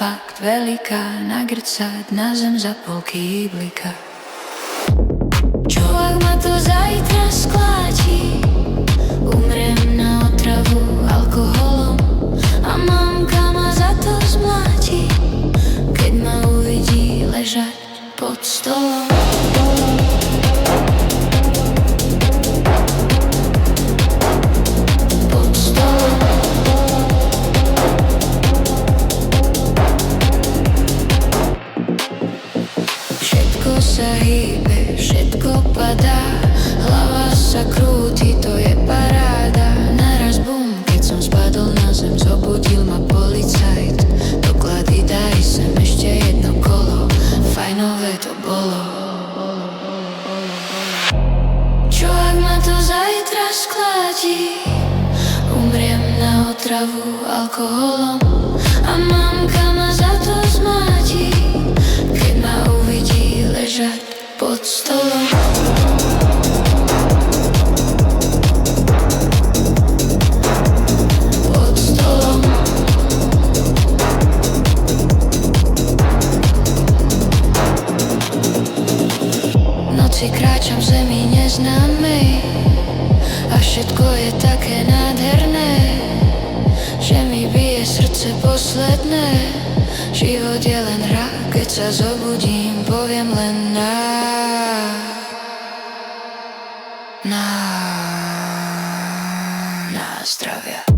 fakt veľká, nagrcať na zem za polky blika. Čo ak ma to zajtra skláti? Umrem na otravu alkoholom a mamka ma za to zmláti, keď ma uvidí ležať pod stolom. Všetko sa hýbe, všetko padá, hlava sa krúti, to je paráda. Naraz bum, keď som spadol na zem, zobudil ma policajt. Doklady daj sem, ešte jedno kolo, fajnové to bolo. Čo ak ma to zajtra skláti? Umriem na otravu alkoholom a mamka ma za to zmáti, keď ma uvidí ležať pod stolom. Pod stolom. V noci kráčam v zemi neznámej a všetko je také nádherné, že mi bije srdce posledné. Život je len hra, keď sa zobudím, poviem len na zdravia.